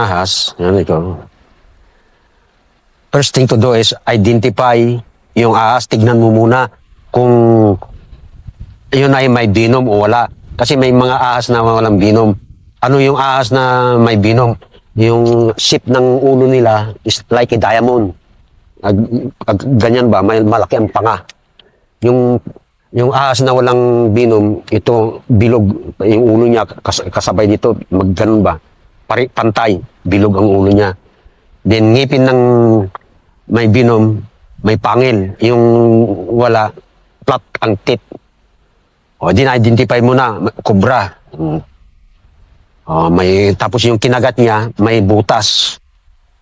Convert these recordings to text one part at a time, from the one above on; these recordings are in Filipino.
ahas, yan ito. First thing to do is identify yung ahas. Tignan mo muna kung yun ay may binom o wala. Kasi may mga ahas na walang binom. Ano yung ahas na may binom? Yung shape ng ulo nila is like a diamond. Ganyan ba? May malaki ang panga. Yung ahas na walang binom, ito bilog yung ulo niya kasabay dito, magganon ba? Pantay, bilog ang ulo niya. Then ngipin ng may binom, may pangil. Yung wala, flat ang tip. O, din-identify mo na, kubra. Tapos yung kinagat niya, may butas.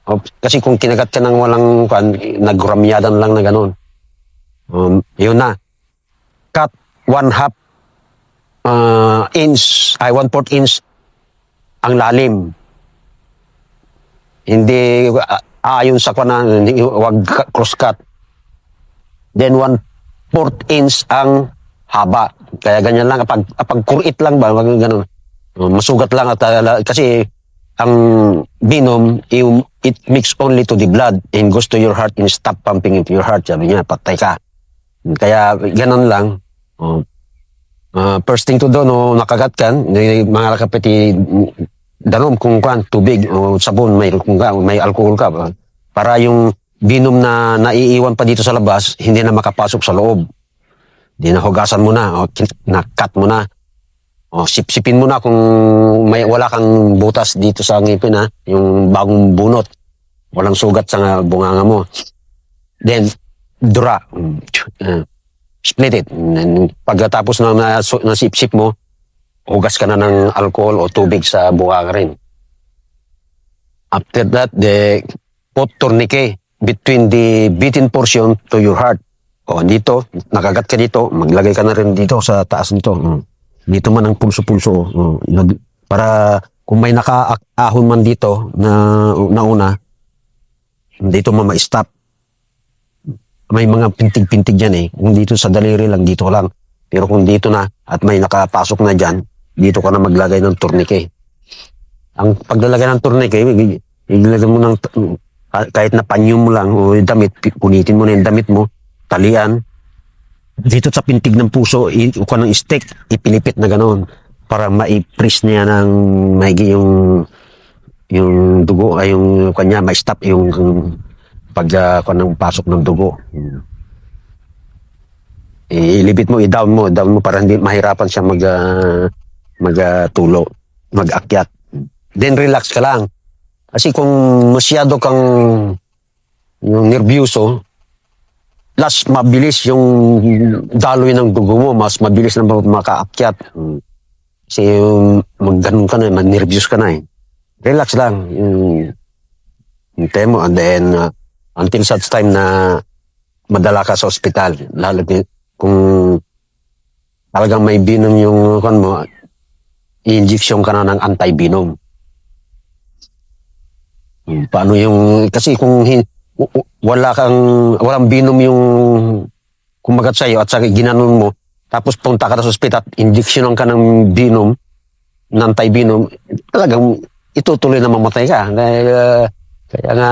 O, kasi kung kinagat ka ng walang, nagramyadan lang na gano'n. Yun na. Cut 1/2 inch, 1/4 inch ang lalim. Hindi ayon sa kanan, wag cross cut. Then 1/4 inch ang haba. Kaya ganyan lang, kapag kurit lang ba, wag ganun. Masugat lang at kasi ang binom, it mix only to the blood and goes to your heart and stop pumping into your heart. Sabi niya, patay ka. Kaya ganun lang. First thing to do, no, nakagat ka, mga kapatid, danom kung tubig o sabon, may alcohol ka. Para yung binom na naiiwan pa dito sa labas, hindi na makapasok sa loob. Hindi na hugasan mo na, o na-cut mo na. O sipsipin mo na kung wala kang butas dito sa ngipin, ha? Yung bagong bunot. Walang sugat sa bunganga mo. Then, dura. Split it. Pagkatapos na nasipsip mo, hugas ka na ng alcohol o tubig sa bunganga rin. After that, put tourniquet between the beaten portion to your heart. O dito, nakagat ka dito, maglagay ka na rin dito sa taas nito. Dito man ang pulso-pulso. Para kung may nakaahon man dito na una, dito ma-stop. May mga pintig-pintig dyan eh. Kung dito sa daliri lang, dito lang. Pero kung dito na at may nakapasok na dyan, dito ka na maglagay ng tourniquet. Ang paglalagay ng tourniquet, ilagay mo ng, kahit na panyo mo lang o damit, punitin mo na yung damit mo, talian. Dito sa pintig ng puso, ka ng stick, ipilipit na gano'n para ma-press niya ng maigi yung dugo, ay yung kanya, ma-stop yung ng pasok ng dugo. Ilibit mo, i-down mo para hindi mahirapan siya magtulo, mag-akyat. Then relax ka lang. Kasi kung masyado kang yung nervyoso, mabilis yung daloy ng dugo mo, mas mabilis na makaakyat. Kasi yung magganon ka na, mag-nervyos ka na eh. Relax lang. Hintay mo, and then until such time na madala ka sa ospital. Lalo kung talagang may binom yung i-injection ka na ng anti-binom. Paano yung, kasi kung walang binom yung kumagat sa'yo at saka ginanon mo, tapos punta ka na sa ospital at injectionan ka ng binom, ng anti-binom, talagang itutuloy na mamatay ka. Kaya nga,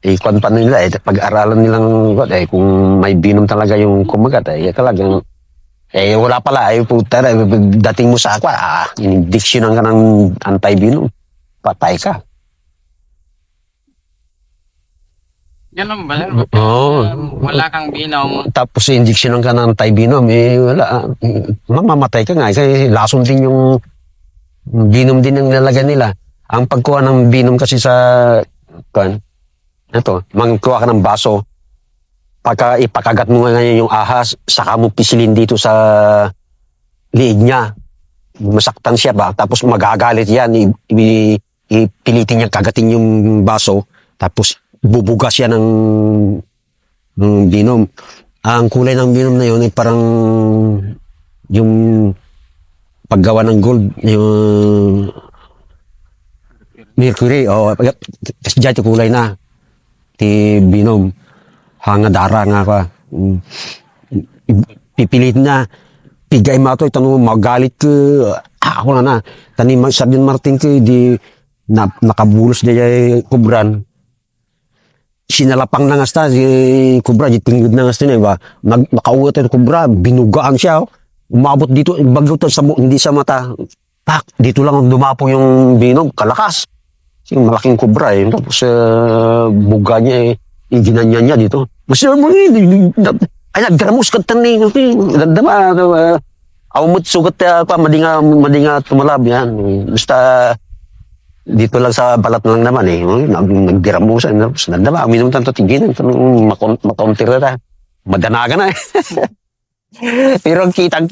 kung paano nila, pag-aralan nilang, kung may binom talaga yung kumagat, talagang, wala pala, puta, dating mo sa aqua, injectionan ka ng anti-binom, patay ka. Ganun ba? Oo. Wala kang binom. Tapos injection ka ng anti-binom, wala. Mamamatay ka nga. Kasi lason din yung binom din ang nilagay nila. Ang pagkuha ng binom kasi sa, magkuha ka ng baso, pagka ipakagat mo ngayon yung ahas, saka mo pisilin dito sa liig niya. Masaktan siya ba? Tapos magagalit yan. Ipilitin niya kagatin yung baso. Tapos bubugas siya ng binom. Ang kulay ng binom na yun ay parang yung paggawa ng gold, yung mercury, kasi dyan yung kulay na ti binom. Hanga dara nga ka. Pipilit na, pigay mo ito, itanong mo, magalit ka, ako na. Tani Sergeant Martin ko, di nakabulos na yung kubran. Sinalapang na nga sta, si kubra, di tinggod na nga sta na, ba? Nakaugat yung kubra, binugaan siya, oh. Umabot dito, bagyo to, hindi sa mata. Pak, dito lang dumapo yung binog, kalakas. Yung malaking kubra, eh. Tapos, buga niya, eh, ginanya niya dito. Mas mo, ay, nagdramus ka tani, nagdama, awamot sugat pa, madinga tumalab yan. Basta, dito lang sa balat lang naman eh. Nagdiramusan. Nagdama, minum tanto tigilan. Makontir na ta. Madanaga na eh. Pero ang kitang